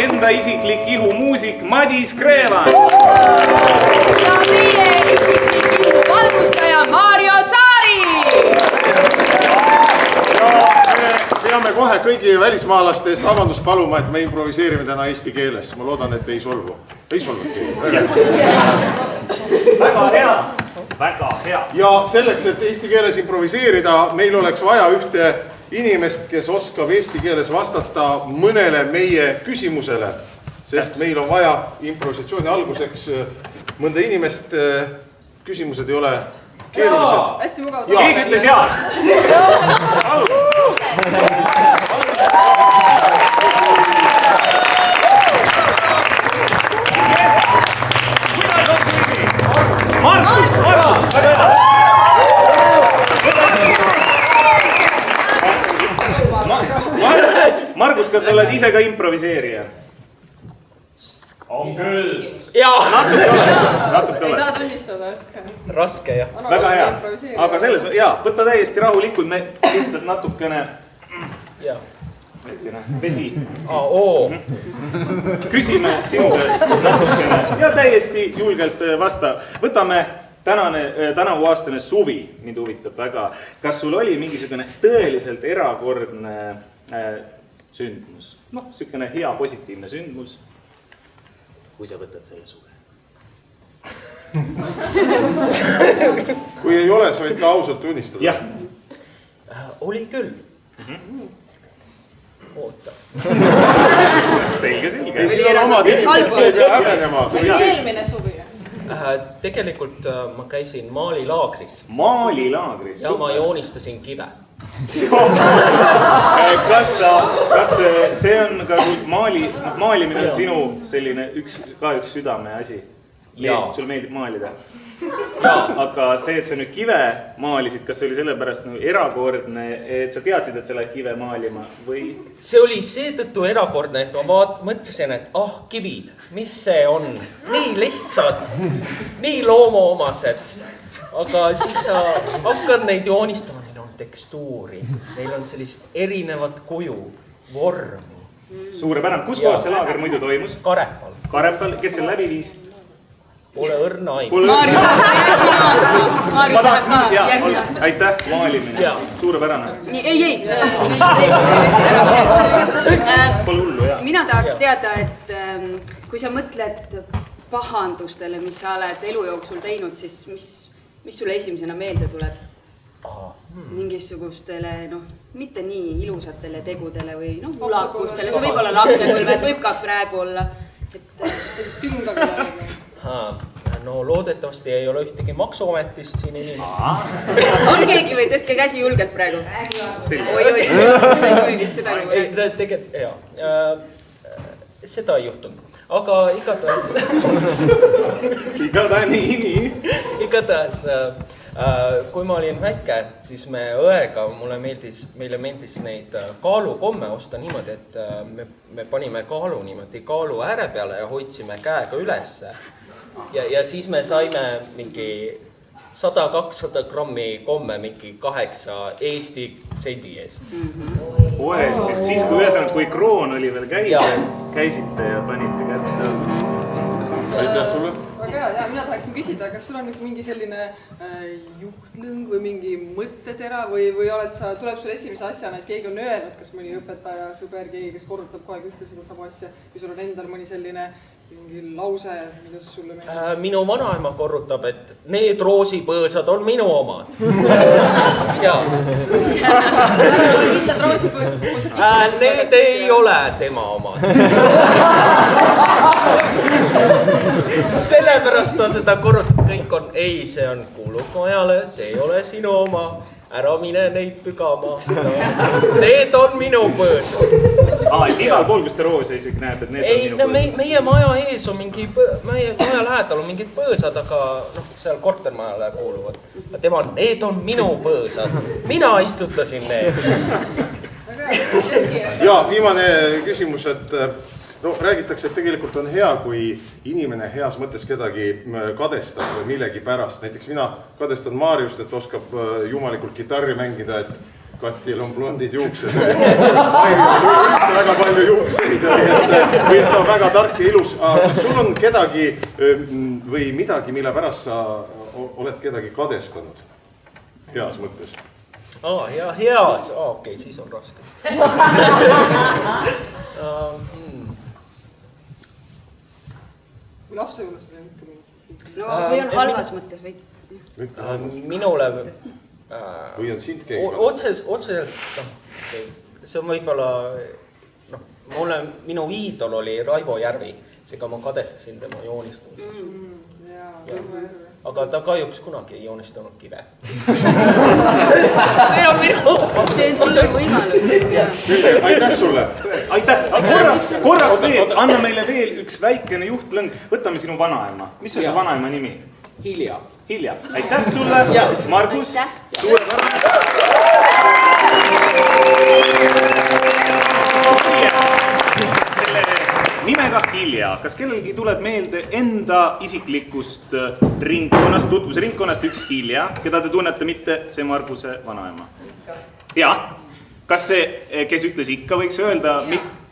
enda isiklik ihumuusik Madis Kreevan. Ja meie isiklik ihuvalgustaja Maarjo Saari. Ja me peame kohe kõigi välismaalaste eest vabandust paluma, et me improviseerime täna eesti keeles. Ma loodan, et ei solvu. Ei solvudki. Väga hea. Väga hea. Ja selleks, et eesti keeles improviseerida, meil oleks vaja ühte inimest, kes oskab eesti keeles vastata mõnele meie küsimusele, sest meil on vaja improvisatsiooni alguseks mõnda inimest, küsimused ei ole keerulised. Hästi mugav. Keegi ütles jaa. Markus, väga hea. Margus, kas sa oled ise ka improviseerija? On küll. Jaa. Natuke Ei oled. taha tunnistada. Raske, jah. Väga hea. Aga selles, jaa, võta täiesti rahulikult, me lihtsalt natukene vesi. Küsime sinu käest natukene ja täiesti julgelt vasta. Võtame tänavuaastane suvi, mind huvitab väga. Kas sul oli mingisugune tõeliselt erakordne sündmus? Noh, sükene hea positiivne sündmus, kui sa võtad selle suve. Kui ei ole, sa võid ka ausalt tunnistada. Jah. Oli küll. Oota. Selge. Ei, siin on omad inimesed, sa ei pea häbenema. See oli eelmine suvi. Tegelikult ma käisin maalilaagris. Maalilaagris? Ja ma joonistasin kive. Kas see on ka maalimine on sinu selline üks südame asi? Sul meeldib maalida? Aga see, et sa nüüd kive maalisid, kas see oli sellepärast erakordne, et sa teadsid, et sa lähed kive maalima või? See oli seetõttu erakordne, et ma mõtlesin, et kivid, mis see on? Nii lihtsad, nii loomoomased. Aga siis sa hakkad neid joonistama, neil on tekstuuri, neil on sellist erinevat kuju, vormi. Suurepärane. Kus kohas see laager muidu toimus? Karepal. Karepal, kes seal läbi viis? Pole õrna aimu. Maarjus läheb ka järgmine aasta. Aitäh, maalimine. Suurepärane. Ei. Pole hullu, jah. Mina tahaks teada, et kui sa mõtled pahandustele, mis sa oled elu jooksul teinud, siis mis sulle esimesena meelde tuleb? Mingisugustele, mitte nii ilusatele tegudele või ulakustele. See võib olla lapsepõlves, võib ka praegu olla. No loodetavasti ei ole ühtegi maksuametist siin inimesi. On keegi või tõstke käsi julgelt praegu? Oi, sa ei tohi vist seda lugu rääkida. Tegelikult, jah. Seda ei juhtunud. Aga igatahes, kui ma olin väike, siis me õega, meile meeldis neid kaalukomme osta niimoodi, et me panime kaalu niimoodi kaalu ääre peale ja hoidsime käega üles. Ja siis me saime mingi 100-200 grammi komme mingi 8 Eesti sendi eest. Poes, siis kui kroon oli veel käisite ja panite kätte. Aitäh sulle. Väga hea, mina tahaksin küsida, kas sul on mingi selline juhtlõng või mingi mõttetera või tuleb sul esimese asjana, et keegi on öelnud, kas mõni õpetaja, sõber, keegi, kes korrutab kogu aeg ühte seda sama asja või sul on endal mõni selline mingi lause, mida sulle meeldib? Minu vanaema korrutab, et need roosipõõsad on minu omad. Need ei ole tema omad. Sellepärast ta seda korrutab, kõik on, ei, see on kuulub majale, see ei ole sinu oma. Ära mine neid pügama. Need on minu põõsad. Et igal pool, kus te roose isegi näeb, et need on minu põõsad? Meie maja ees on meie maja lähedal on mingid põõsad, aga seal kortermajale kuuluvad. Need on minu põõsad. Mina istutasin need. Ja viimane küsimus, et räägitakse, et tegelikult on hea, kui inimene heas mõttes kedagi kadestab millegi pärast. Näiteks mina kadestan Maarjust, et oskab jumalikult kitarri mängida, et Katil on blondid juuksed. Mairil on üldse väga palju juukseid või et ta on väga tark ja ilus. Kas sul on kedagi või midagi, mille pärast sa oled kedagi kadestanud? Heas mõttes. Heas. Okei, siis on raske. Lapse juures või ikka mingi? No või on halvas mõttes või? Minule või on sind keegi otseselt, see on võib-olla, minu iidol oli Raivo Järvi, seega ma kadestasin tema joonistamist. Aga ta kahjuks kunagi ei joonistanud kive. See on sinu võimalus. Aitäh sulle! Aitäh! Korraks veel, anna meile veel üks väikene juhtlõng. Võtame sinu vanaema. Mis on see vanaema nimi? Hilja. Aitäh sulle, Margus! Suurepärane! Selle nimega Hilja. Kas kellelgi tuleb meelde enda isiklikust ringkonnast, tutvusringkonnast üks Hilja, keda te tunnete mitte, see Marguse vanaema? Jah. Kas see, kes ütles ikka, võiks öelda?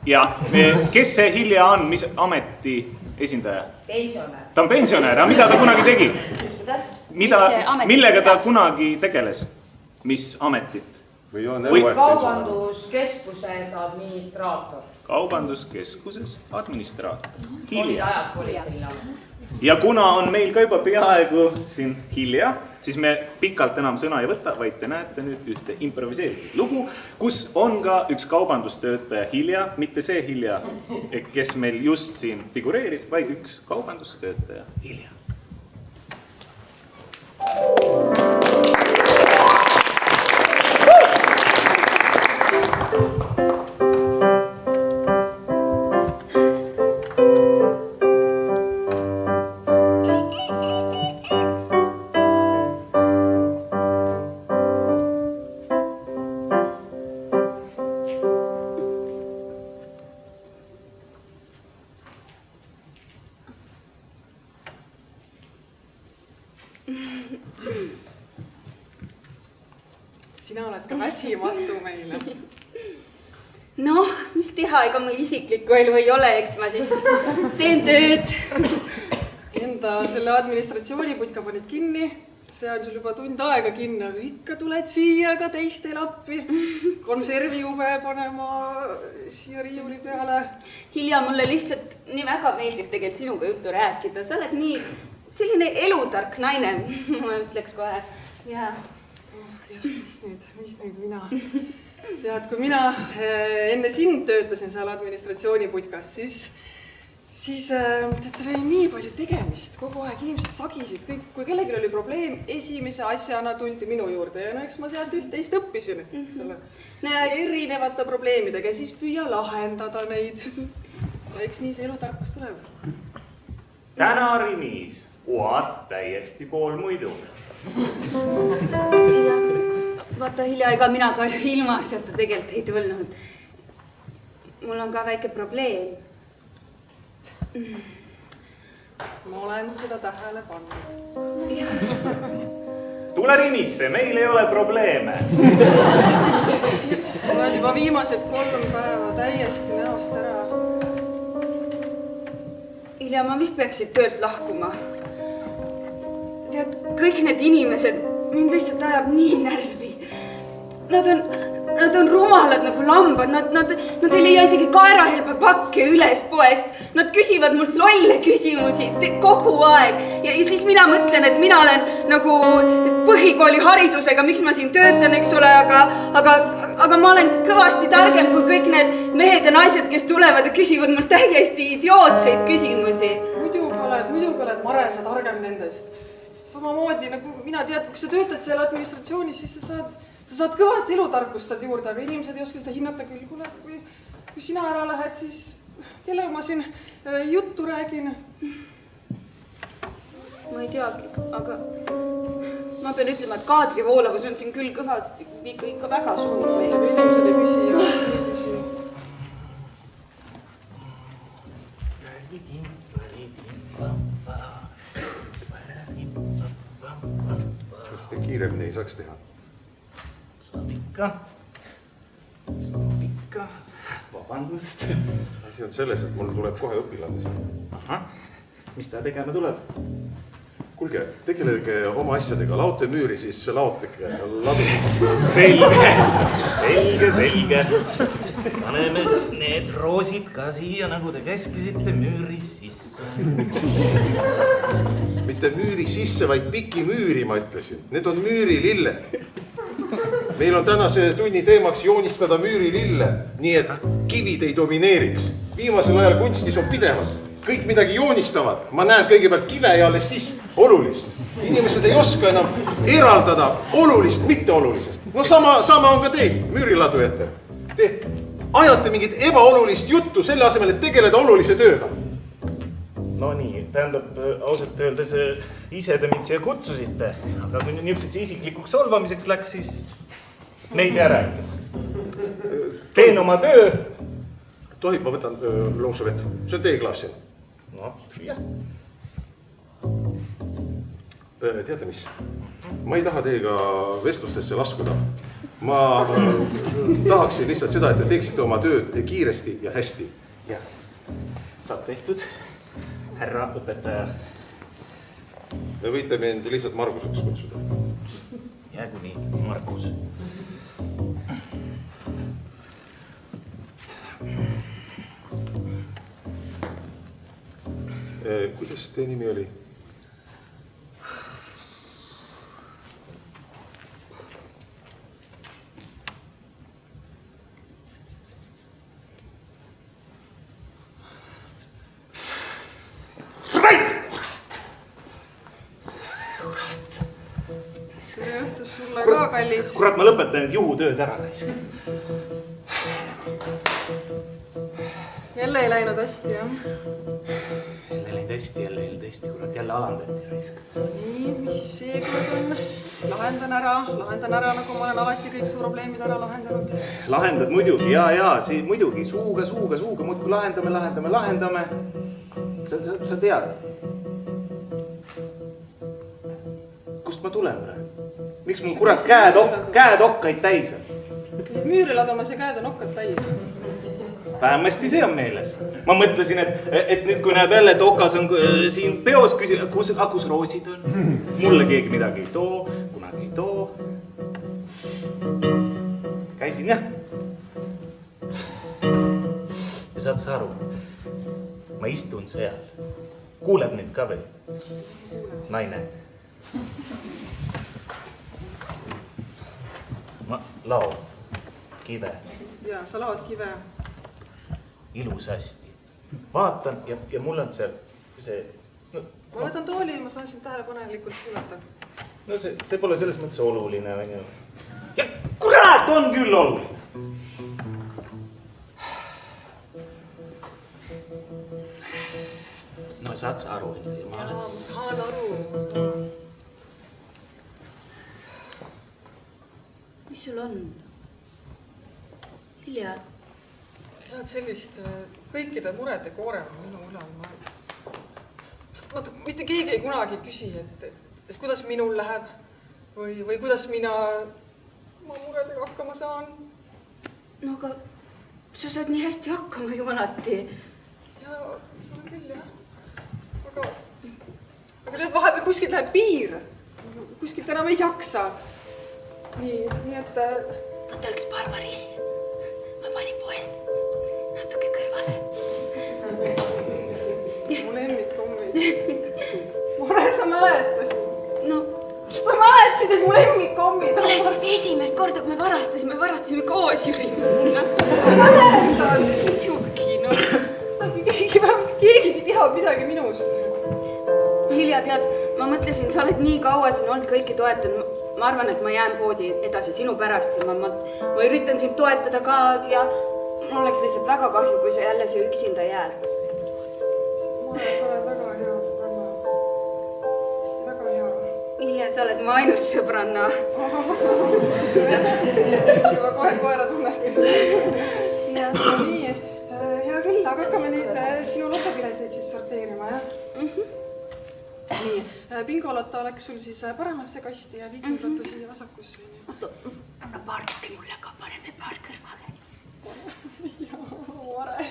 Jah. Kes see Hilja on? Mis ameti esindaja? Pensionär. Ta on pensionär. Mida ta kunagi tegi? Millega ta kunagi tegeles? Mis ametit? Kaubanduskeskuses administraator. Kaubanduskeskuses administraator. Oli ajas politseile. Ja kuna on meil ka juba peaaegu siin Hilja, siis me pikalt enam sõna ei võta, vaid te näete nüüd ühte improviseeritud lugu, kus on ka üks kaubandustöötaja Hilja, mitte see Hilja, kes meil just siin figureeris, vaid üks kaubandustöötaja Hilja. Sina oled ka väsimatu meile. Noh, mis teha, ega mul isiklikku elu ei ole, eks ma siis teen tööd. Enda selle administratsiooniputka panid kinni, see on sul juba tund aega kinni, aga ikka tuled siia ka teistel appi. Konservijube panema siia riiuli peale. Hilja, mulle lihtsalt nii väga meeldib tegelikult sinuga juttu rääkida. Sa oled nii selline elutark naine, ma ütleks kohe. Jaa. Mis nüüd mina? Tead, kui mina enne sind töötasin seal administratsiooniputkas, siis tead, seal oli nii palju tegemist, kogu aeg inimesed sagisid, kõik, kui kellelgi oli probleem, esimese asjana tuldi minu juurde ja no eks ma sealt üht-teist õppisin, erinevate probleemidega ja siis püüa lahendada neid. Ja eks nii see elutarkus tuleb. Täna Rimis oad täiesti pool muidu. Vaata, Hilja, ega mina ka ilma asjata tegelikult ei tulnud. Mul on ka väike probleem. Ma olen seda tähele pannud. Tule Rimisse, meil ei ole probleeme. Sa oled juba viimased 3 päeva täiesti näost ära. Hilja, ma vist peaksid töölt lahkuma. Tead, kõik need inimesed, mind lihtsalt ajab nii närvi. Nad on rumalad nagu lambad, nad ei leia isegi kaerahelbe pakke üles poest. Nad küsivad mult lolle küsimusi kogu aeg. Ja siis mina mõtlen, et mina olen nagu põhikooli haridusega, miks ma siin töötan, eks ole, aga ma olen kõvasti targem kui kõik need mehed ja naised, kes tulevad ja küsivad mult täiesti idiootseid küsimusi. Muidugi oled Mare, sa targem nendest. Samamoodi nagu mina tead, kui sa töötad seal administratsioonis, siis sa saad kõvasti elutarkust saad juurde, aga inimesed ei oska seda hinnata küll. Kuule, kui sina ära lähed, siis kellega ma siin juttu räägin? Ma ei teagi, aga ma pean ütlema, et kaadrivoolavus on siin küll kõvasti ikka väga suur meil. Inimesed ei küsi ja ei küsi. Kas te kiiremini ei saaks teha? Saab ikka. vabandust. asi on selles, et mul tuleb kohe õpilane siin. Ahah, mis ta tegema tuleb? Kuulge, tegelege oma asjadega, laote müüri, siis laotage ladu. Selge. Paneme need roosid ka siia, nagu te käskisite, müüri sisse. Mitte müüri sisse, vaid piki müüri, ma ütlesin. Need on müürililled. Meil on tänase tunni teemaks joonistada müürilille, nii et kivid ei domineeriks. Viimasel ajal kunstis on pidevalt. Kõik midagi joonistavad. Ma näen kõigepealt kive ja alles siis olulist. Inimesed ei oska enam eraldada olulist mitteolulisest. No sama on ka teil, müüriladujate. Te ajate mingit ebaolulist juttu selle asemel, et tegeleda olulise tööga. No nii, tähendab, ausalt öeldes ise te mind siia kutsusite, aga kui niisuguseks isiklikuks solvamiseks läks, siis neid ei räägi. Teen oma töö. Tohib, ma võtan lonksu vett. See on teie klaas siin. No, jah. Teate mis? Ma ei taha teiega vestlustesse laskuda. Ma tahaksin lihtsalt seda, et te teeksite oma tööd kiiresti ja hästi. Jah, saab tehtud. Härra õpetaja. Te võite mind lihtsalt Marguseks kutsuda. Jäägu nii, Margus. Kuidas teie nimi oli? Tere õhtus sulle ka, kallis. Kurat, ma lõpetan nüüd juhutööd ära. Jälle ei läinud hästi, jah? Jälle oli testi, kurat, jälle alandati raisk. Nii, mis siis seekord on? Lahendan ära, nagu ma olen alati kõik su probleemid ära lahendanud. Lahendad muidugi, jaa, muidugi, suuga, muudkui lahendame. Sa tead, kust ma tulen praegu? Miks mul kurat käed okkaid täis on? Siis müüri ladumas ja käed on okkad täis. Vähemasti see on meeles. Ma mõtlesin, et nüüd kui näeb jälle, et okas on siin peos küsida, kus roosid on. Mulle keegi midagi ei too, kunagi ei too. Käisin jah. Ja saad sa aru, ma istun seal. Kuuleb nüüd ka veel. Naine. Ma lao kive. Ja, sa laod kive. Ilus hästi. Vaatan ja mul on see... No, ma võtan tooli ja ma saan sind tähelepanelikult kuulata. No see pole selles mõttes oluline. Ja kurat on küll oluline. No saad sa aru? Ma saan aru. Mis sul on? Hilja. Head sellist kõikide murede koore on minu üle. Mitte keegi ei kunagi küsi, et kuidas minul läheb või kuidas mina muredega hakkama saan. No aga sa saad nii hästi hakkama ju alati. Ja saan küll, jah. Aga tead, vahepeal kuskilt läheb piir. Kuskilt enam ei jaksa. Nii et... Võta üks Barbaris. Ma panin poest natuke kõrvale. Mu lemmikkommid. Mure, sa mäletasid. No, sa mäletasid, et mu lemmikkommid on. Esimest korda, kui me varastasime koos Jürimas. Mäletad? Muidugi, no. Keegi teab midagi minust. Hilja, tead, ma mõtlesin, sa oled nii kaua siin olnud kõiki toetanud. Ma arvan, et ma jään poodi edasi sinu pärast ja ma üritan sind toetada ka ja mul oleks lihtsalt väga kahju, kui sa jälle siia üksinda jääd. Sa oled väga hea sõbranna. Tõesti väga hea. Hilja, sa oled mu ainus sõbranna. Juba kohe koera tunneb. Nii, hea küll, aga hakkame neid sinu lotopileteid siis sorteerima, jah? Nii, bingoloto oleks sul siis paremasse kasti ja viikingloto siia vasakusse. Oota, anna paar tükki mulle ka, paneme paar kõrvale. mare.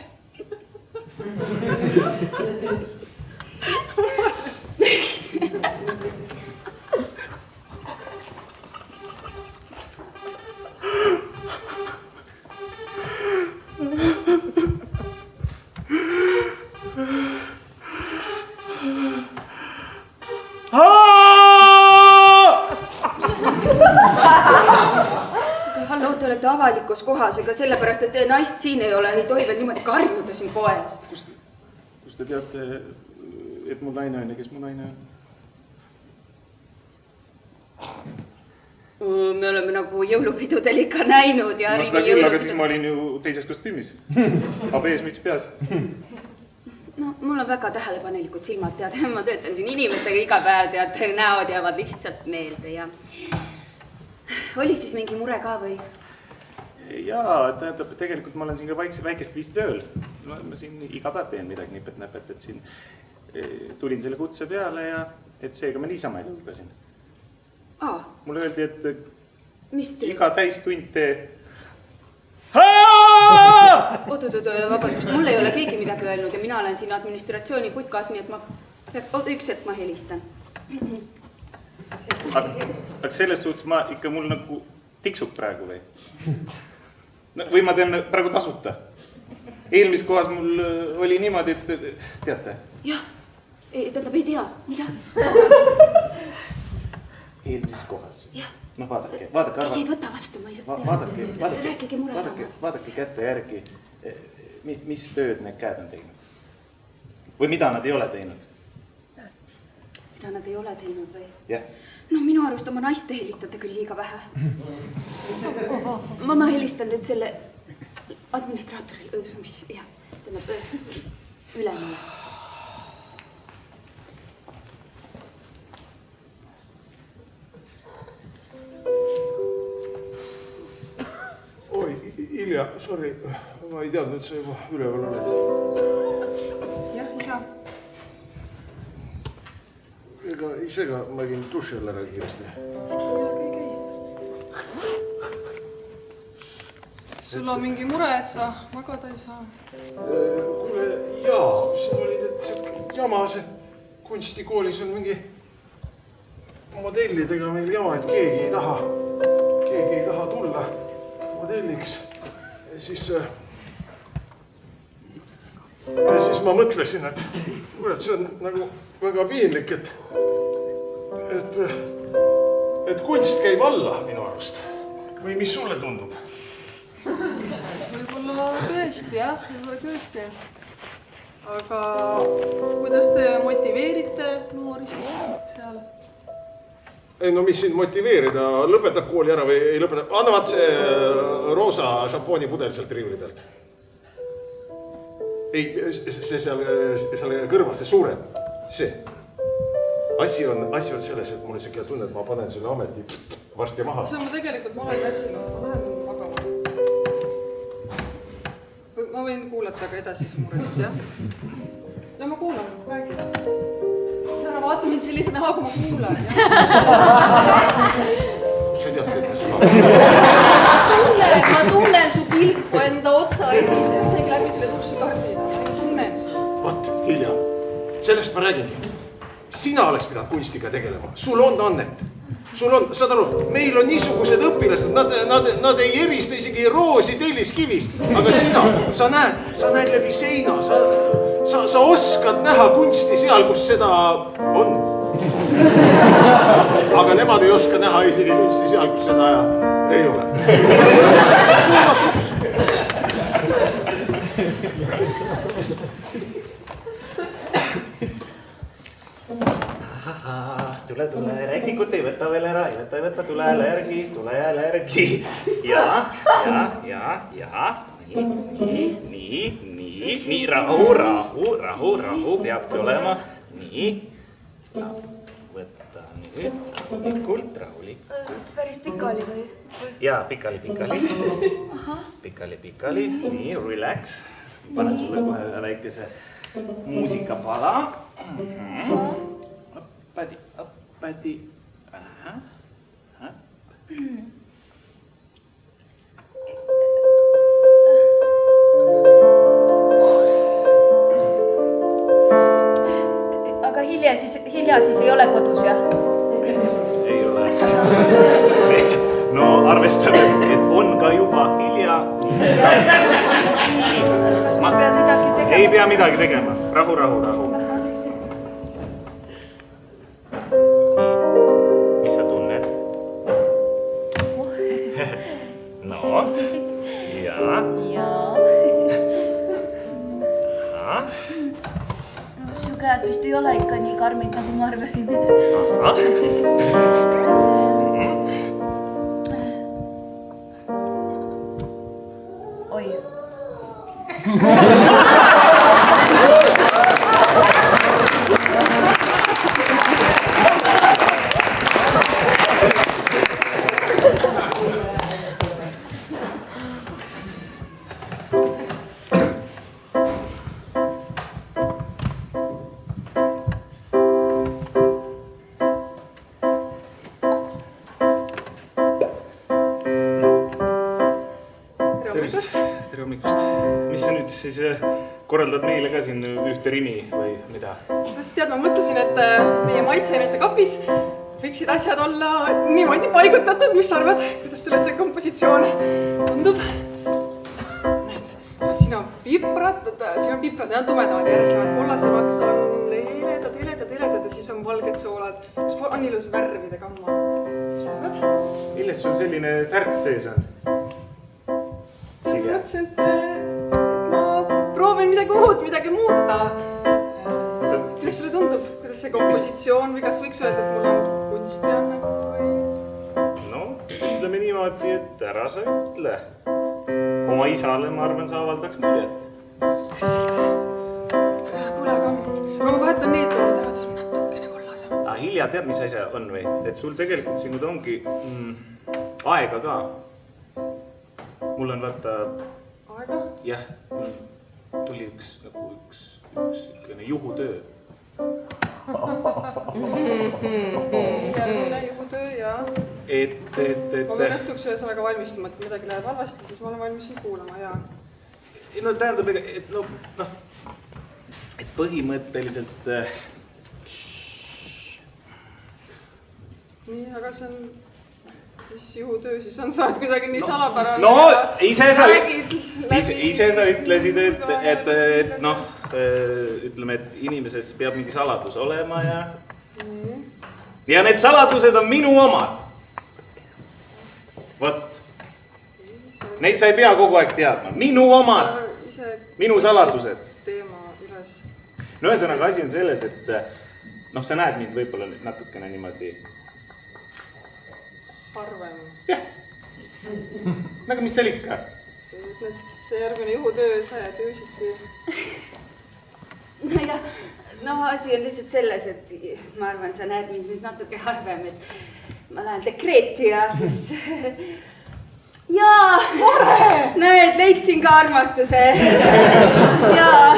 Hallo, te olete avalikus kohas, ega sellepärast, et teie naist siin ei ole, ei tohi veel niimoodi karjuda siin poes. Kust te teate, et mu naine on ja kes mu naine on? Me oleme nagu jõulupidudel ikka näinud ja No seda küll, aga siis ma olin ju teises kostüümis. Abees müts peas. No, mul on väga tähelepanelikud silmad, tead. Ma töötan siin inimestega iga päev, tead, näod jäävad lihtsalt meelde ja... Oli siis mingi mure ka või? Jaa, tähendab, tegelikult ma olen siin ka väikest viisi tööl. Ma siin iga päev teen midagi nipet-näpet, et siin tulin selle kutse peale ja et seega ma niisama ei lõugasin. Mulle öeldi, et iga täistund tee. Oot, vabandust, mul ei ole keegi midagi öelnud ja mina olen siin administratsiooni putkas, nii et ma... Üks hetk ma helistan. Aga selles suhtes ma ikka mul nagu tiksub praegu või? Või ma teen praegu tasuta? Eelmis kohas mul oli niimoodi, et teate? Jah, tähendab ei tea, mida? Eelmises kohas? Jah. No vaadake arvata. Ei võta vastu, ma ei saa... Rääkige mure. Vaadake kätte järgi, mis tööd need käed on teinud? Või mida nad ei ole teinud? Mida nad ei ole teinud või? Jah. No minu arust oma naist te helitate küll liiga vähe. Ma helistan nüüd selle administraatoril, mis, jah, tähendab ülemine. Oi, Ilja, sorry, ma ei teadnud, et sa juba üleval oled. Jah, isa. Ega isega ma käin duši all ära kiiresti. Käi. Sul on mingi mure, et sa magada ei saa? Kuule, jaa, siin oli see jama, see kunstikoolis on mingi modellidega meil jama, et keegi ei taha tulla modelliks. Ja siis ma mõtlesin, et kurat, see on nagu väga piinlik, et kunst käib alla minu arust. Või mis sulle tundub? Võib-olla tõesti, jah, võib-olla tõesti. Aga kuidas te motiveerite noori siis seal? Ei, no mis sind motiveerida, lõpetab kooli ära või ei lõpeta? Annavad see roosa šampoonipudel sealt riiuli pealt. Ei, see seal kõrval, see suurem, see. Asi on selles, et mul on siuke tunne, et ma panen selle ameti varsti maha. See on tegelikult, ma olen väsinud, ma lähen magama. Ma võin kuulata ka edasi muresid, jah? Ja ma kuulan, räägin. Sa ära vaata mind sellise näoga, ma kuulan, jah? Sa teadsid, et ma seda ma tunnen su pilku enda otsa isegi läbi selle dušikardina. Ma tunnen seda. Vot, Hilja, sellest ma räägin. Sina oleks pidanud kunstiga tegelema. Sul on annet. Sul on, saad aru, meil on niisugused õpilased, nad ei erista isegi roosi telliskivist. Aga sina, sa näed läbi seina, sa oskad näha kunsti seal, kus seda on. Aga nemad ei oska näha isegi kunsti seal, kus seda ei ole. See on sul vastutus. Tule, rääknikut ei võta veel ära, ei võta, tule jälle järgi. Ja, nii, rahu, peabki olema. Nii, võta nüüd, rahulikult. Päris pikali või? Jaa, pikali, nii, relax. Panen sulle kohe ühe väikese muusikapala. Õppadi. Hilja siis ei ole kodus, jah? Ei ole. No arvestades, et on ka juba hilja. Kas ma pean midagi tegema? Ei pea midagi tegema. Rahu, rahu, rahu. Mis sa tunned? No, jaa. Su käed vist ei ole ikka nii karmid, nagu ma arvasin. Oi. Tere hommikust. Mis sa nüüd siis korraldad meile ka siin ühte rimi või mida? Kas tead, ma mõtlesin, et meie maitseainete kapis võiksid asjad olla niimoodi paigutatud, mis sa arvad, kuidas sulle see kompositsioon tundub? Näed, siin on piprad, need on tumedamad, järjest lähevad kollasemaks, on heledad ja siis on valged soolad. On ilus värvide gamma. Mis sa arvad? Milles sul selline särts sees on? Mõtlesin, et ma proovin midagi uut, midagi muuta. Kuidas sulle tundub? Kuidas see kompositsioon või kas võiks öelda, et mul on kunstianne või? No, ütleme niimoodi, et ära sa ütle. Oma isale, ma arvan, sa avaldaks muljet. Kuule, aga ma vahetan need toolid ära, et see on natukene kollasem. Hilja tead, mis asja on või? Et sul tegelikult siin nüüd ongi aega ka. Mul on vaata... Aega? Jah, mul tuli üks juhutöö. Järgmine juhutöö ja... Ma pean õhtuks ühesõnaga valmistuma, et kui midagi läheb halvasti, siis ma olen valmis siin kuulama, jaa. No tähendab, et põhimõtteliselt... Nii, aga see on... Mis juhutöö siis on? Sa oled kuidagi nii salapärane. No, ise sa ütlesid, et noh, ütleme, et inimeses peab mingi saladus olema ja... Ja need saladused on minu omad. Vot. Neid sa ei pea kogu aeg teadma. Minu omad. Minu saladused. Teema üles. No ühesõnaga asi on selles, et noh, sa näed mind võib-olla natukene niimoodi... Harvem. Jah. Aga mis seal ikka? See järgmine juhutöö, sa jääd öösiti. No asi on lihtsalt selles, et ma arvan, sa näed mind nüüd natuke harvem, et ma lähen dekreeti ja siis... Jaa! Näed, leidsin ka armastuse. Jaa.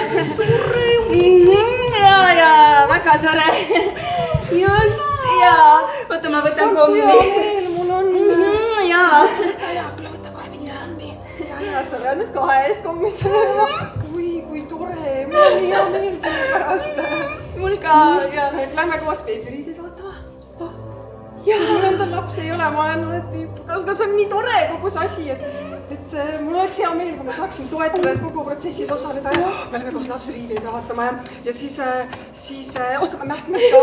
Jaa, väga tore. Just, jaa. Võta, ma võtan kommi. Jaa. Kuule, võta kohe mingi kommi. Ja sa pead nüüd kohe eest kommi sööma. Kui tore, mul on hea meel selle pärast. Mul ka. Ja lähme koos beebiriidid vaatama. Mul endal laps ei ole, ma olen alati, kas on nii tore kogu see asi, et mul oleks hea meel, kui ma saaksin toetada kogu protsessis osaleda ja me lähme koos lapseriideid vaatama ja siis ostame mähkmeid ka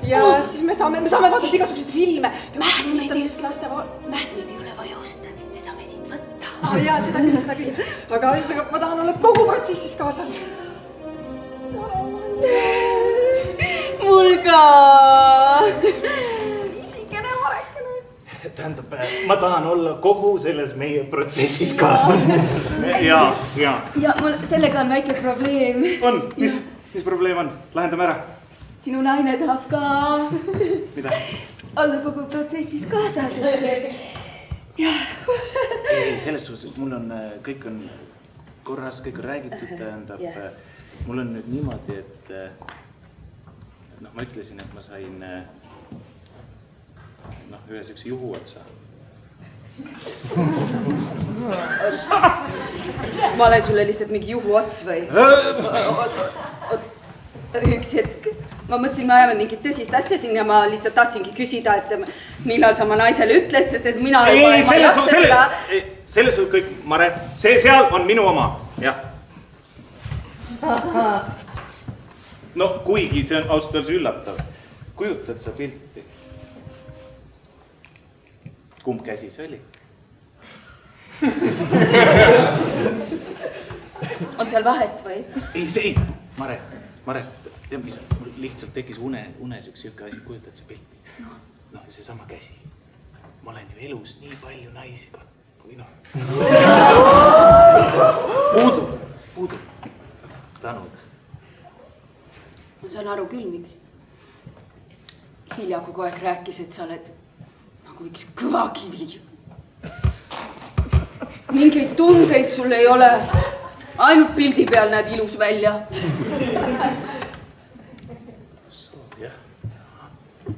ja siis me saame vaadata igasuguseid filme. Mähkmeid ei ole vaja osta, me saame sind võtta. Jaa, seda küll. Aga ma tahan olla kogu protsessis kaasas. Mul ka. Tähendab, ma tahan olla kogu selles meie protsessis kaasas. Jaa. Ja mul sellega on väike probleem. On? Mis probleem on? Lahendame ära. Sinu naine tahab ka... Mida? Olla kogu protsessis kaasas. Ei, selles suhtes, mul on, kõik on korras, kõik on räägitud, tähendab, mul on nüüd niimoodi, et ma ütlesin, et ma sain ühe sellise juhu otsa. Ma olen sulle lihtsalt mingi juhu ots või? Üks hetk. ma mõtlesin, me ajame mingit tõsist asja siin ja ma lihtsalt tahtsingi küsida, et millal sa oma naisele ütled, sest et mina selles on kõik, Mare, see seal on minu oma, jah. No kuigi see on ausalt öeldes üllatav. Kujutad sa pilti? Kumb käsi see oli? On seal vahet või? Ei, Mare, tead mis, mul lihtsalt tekkis unes üks siuke asi, kujutad sa pilti? No, see sama käsi. Ma olen ju elus nii palju naisi või noh. Puudub. Tänud. Ma saan aru küll, miks. Hilja kogu aeg rääkis, et sa oled nagu üks kõva kivi. Mingeid tundeid sul ei ole. Ainult pildi peal näed ilus välja.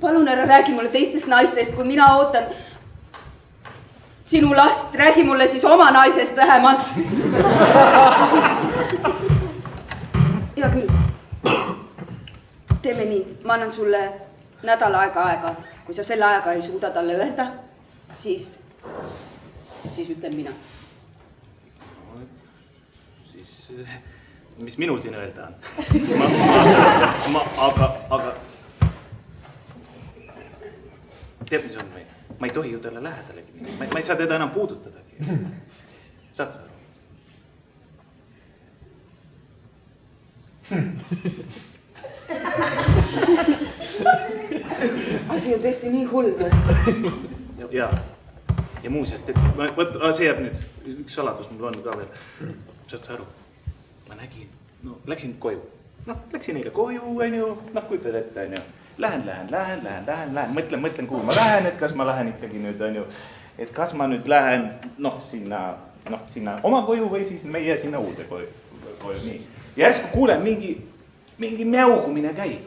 Palun ära räägi mulle teistest naistest, kui mina ootan sinu last. Räägi mulle siis oma naisest vähemalt. Hea küll. Teeme nii, ma annan sulle nädal aega. Kui sa selle ajaga ei suuda talle öelda, siis ütlen mina. Siis, mis minul siin öelda on? Aga tead, mis on või? Ma ei tohi ju talle lähedalegi. Ma ei saa teda enam puudutadagi. Saad sa aru? Asi on tõesti nii hull. Ja muuseas, see jääb nüüd. Üks saladus mul on ka veel. Saad sa aru? Ma nägin, läksin koju. Läksin eile koju, kujutad ette, Lähen. Mõtlen, kuhu ma lähen, et kas ma lähen ikkagi nüüd, et kas ma nüüd lähen, sinna oma koju või siis meie sinna uude koju. Nii. Järsku kuulen mingi mäugumine käib.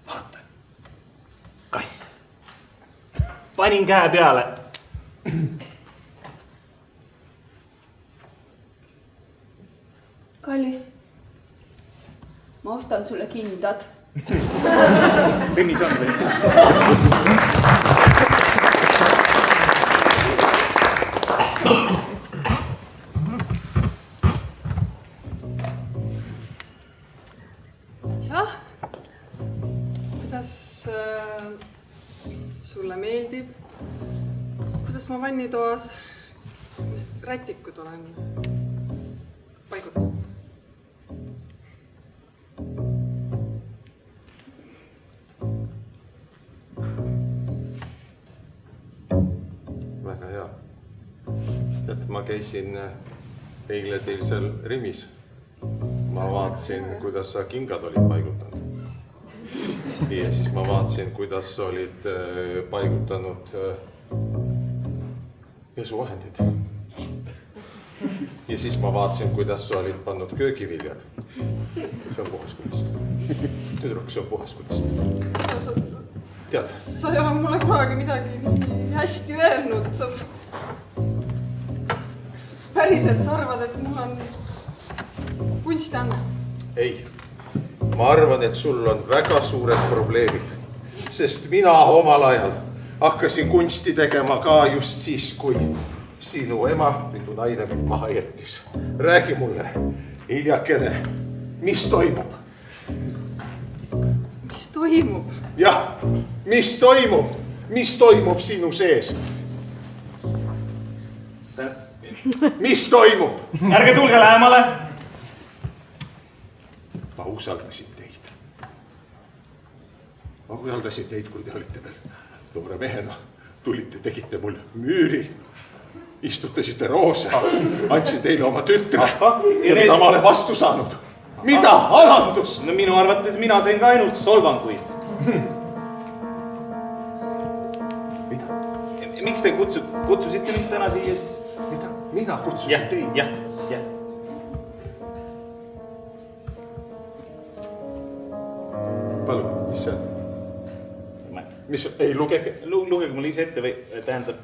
Vaatan. Kass. Panin käe peale. Kallis, ma ostan sulle kindad. Või mis on või? Isa, kuidas sulle meeldib? Kuidas ma vannitoas rätikud olen paigutatud? Väga hea. Et ma käisin eile teil seal Rimis. Ma vaatasin, kuidas sa kingad olid paigutanud. Ja siis ma vaatasin, kuidas sa olid paigutanud pesuvahendid. Ja siis ma vaatasin, kuidas sa olid pannud köögiviljad. See on puhas kunst. Tüdruk, see on puhas kunst. Tead? Sa ei ole mulle kunagi midagi nii hästi öelnud. Sa päriselt sa arvad, et mul on kunstianne? Ei. Ma arvan, et sul on väga suured probleemid. Sest mina omal ajal hakkasin kunsti tegema ka just siis, kui sinu ema, minu naine mind maha jättis. Räägi mulle, hiljakene, mis toimub? Mis toimub? Jah, mis toimub? Mis toimub sinu sees? Mis toimub? Ärge tulge lähemale! Ma usaldasin teid. Ma usaldasin teid, kui te olite veel noore mehena. Tulite, tegite mul müüri. Istutasite roose. Andsin teile oma tütre. Ja mida ma olen vastu saanud? Mida? Alandus? No minu arvates mina sain ka ainult solvanguid. Mida? Miks te kutsusite mind täna siia siis? Mida? Mina kutsusin teid? Jah. Palun, mis see on? Mis, ei lugege? Lugege mulle ise ette või tähendab,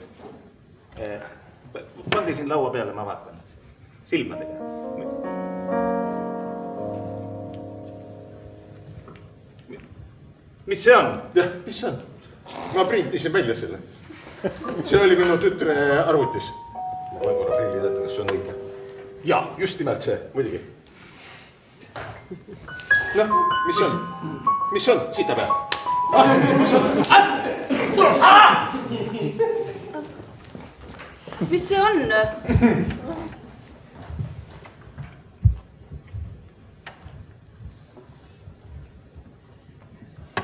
pange siin laua peale, ma vaatan. Silmadega. mis see on? jah, mis see on? Ma printisin välja selle. See oli minu tütre arvutis. Ma olen korra prillid ette, kas see on õige. Jaa, just nimelt see, muidugi. Noh, mis on? Mis on? Siita peal. Mis on? mis see on?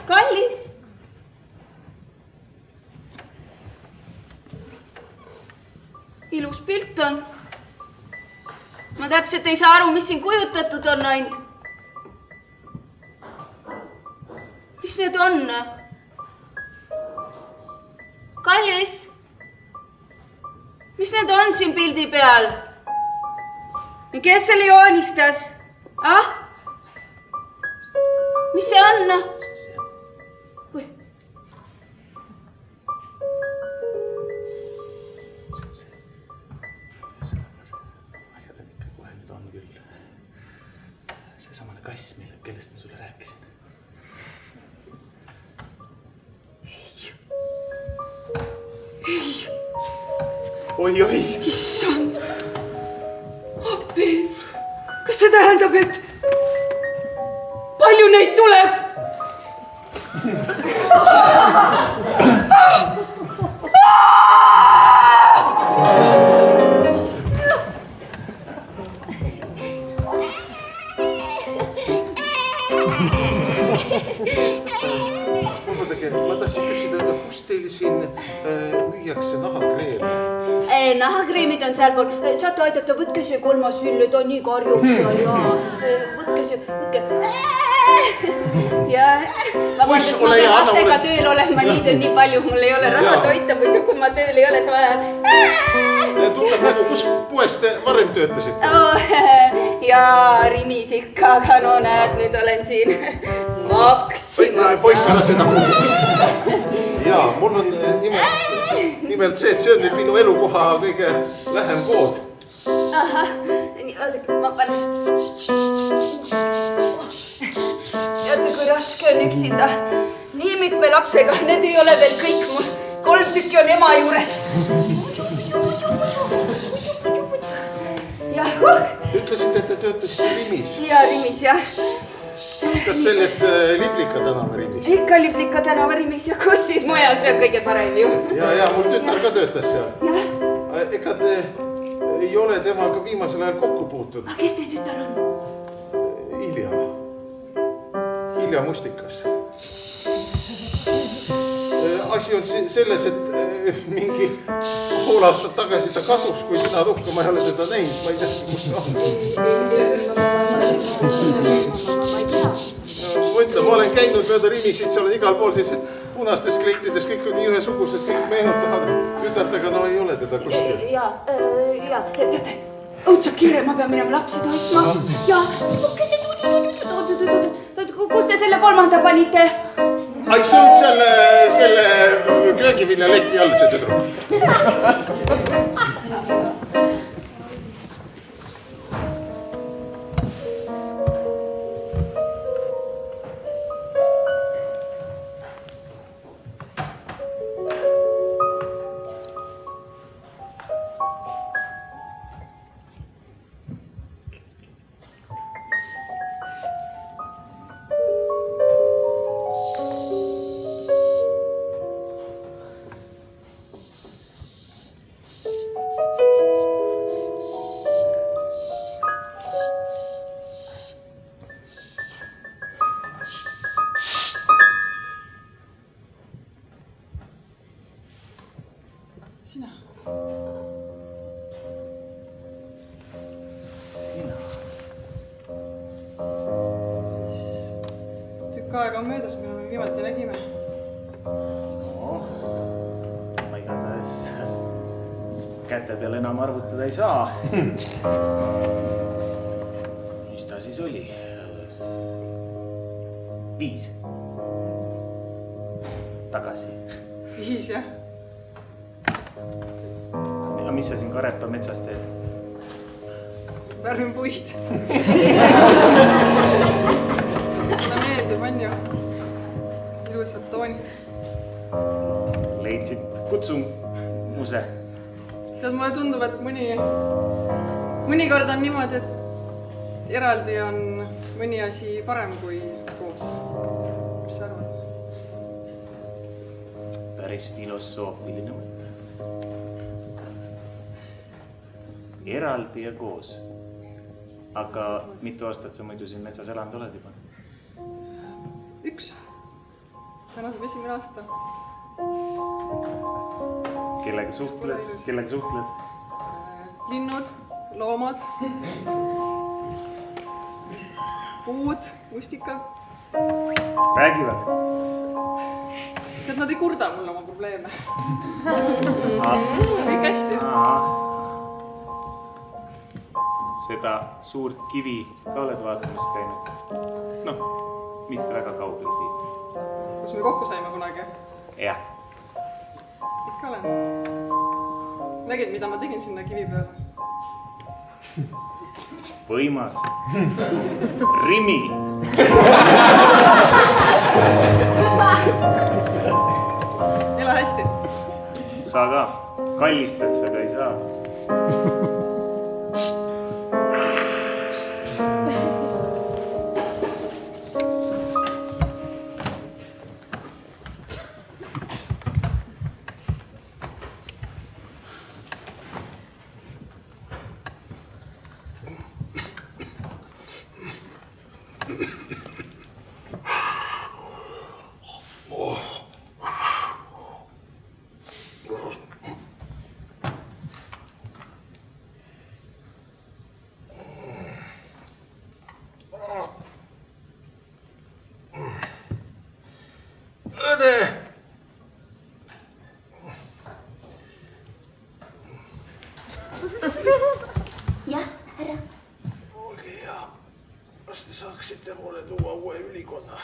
kallis? ilus pilt on. Ma täpselt ei saa aru, mis siin kujutatud on ainult. Mis need on? Kallis? Mis need on siin pildi peal? Kes selle joonistas? Ah? Mis see on? Ui. Asjad on ikka kohe nüüd on küll. Seesamane kass, kellest ma sulle rääkisin. Oi. Issand. Appi. Kas see tähendab, et palju neid tuleb? Ma tahtsin küsida, kus teil siin müüakse nahakreemi? Nahakreemid on sealpool. Saate aidata, võtke see kolmas sülle, ta nii karjub seal ja võtke see, võtke. Ja vabandust, ma pean lastega tööl olema, niid on nii palju, mul ei ole raha toita, muidu kui ma tööl ei ole, see vaja. Tunneb nagu, kus poes te varem töötasite? Jaa, Rimis ikka, aga no näed, nüüd olen siin Maximas. Poiss, ära seda puhuta. Jaa, mul on nimelt see, et see on nüüd minu elukoha kõige lähem pood. Ahah, oodake, ma panen. Teate, kui raske on üksinda. Nii mitme lapsega, need ei ole veel kõik mul. 3 tükki on ema juures. Ütlesite, et te töötasite Rimis. Jaa, Rimis, jah. Kas selles Liblika tänava Rimis? Ikka Liblika tänava Rimis ja kus siis mujal, see on kõige parem ju. Ja, mul tütar ka töötas seal. Ega te ei ole temaga viimasel ajal kokku puutud? Kes teie tütar on? Hilja Mustikas. Asi on selles, et mingi pool aastat tagasi ta kadus, kui mina rohkem ma ei ole teda näinud, ma ei tea, kus ta on. Mõtle, ma olen käinud mööda Rimisid, seal on igal pool sellised punastes kletides, kõik on nii ühesugused, kõik meenutavad ütelda, no ei ole teda kuskil. Jaa, teate, õudselt kiire, ma pean minema lapsi toitma. Jaa, kus te selle 3. panite? Ai, see on selle köögivilja leti all see tüdruk. Aega on möödas, mida me viimati nägime. Ma igatahes käte peal enam arvutada ei saa. Mis ta siis oli? 5 tagasi. 5, jah? Ja mis sa siin Karepa metsas teed? Värvin puid. Sulle meeldib, on ju? tead, mulle tundub, et mõnikord on niimoodi, et eraldi on mõni asi parem kui koos. Mis sa arvad? Päris filosoofiline mõte. Eraldi ja koos. Aga mitu aastat sa muidu siin metsas elanud oled juba? 1. Täna saab 1. aasta. Kellega suhtled? Linnud, loomad, puud, mustikad. Räägivad? Tead, nad ei kurda mulle oma probleeme. Kõik hästi. Seda suurt kivi ka oled vaatamas käinud? Noh, mitte väga kaugel siit. Kus me kokku saime kunagi? Jah. Ikka olen. Nägid, mida ma tegin sinna kivi peale? Võimas. Rimi. Ela hästi. Sa ka. Kallistaks, aga ei saa. Õde! Jah, härra. Olge hea, kas te saaksite mulle tuua uue ülikonna?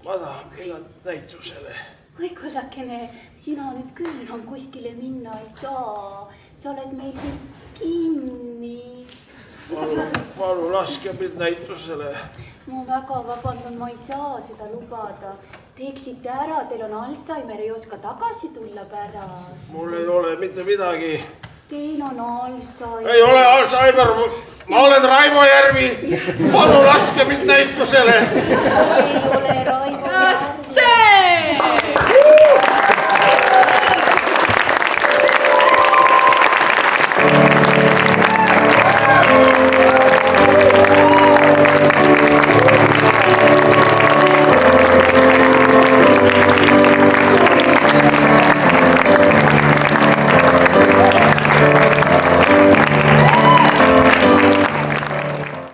Ma tahan millal näitusele. Oi, kullakene, sina nüüd küll enam kuskile minna ei saa. Sa oled meil siin kinni. Palun laske mind näitusele. Ma väga vabandan, ma ei saa seda lubada. Teeksite ära, teil on Alzheimer, ei oska tagasi tulla pärast. Mul ei ole mitte midagi. Teil on Alzheimer. Ei ole Alzheimer, ma olen Raivo Järvi. Palun laske mind näitusele. Ei ole Raivo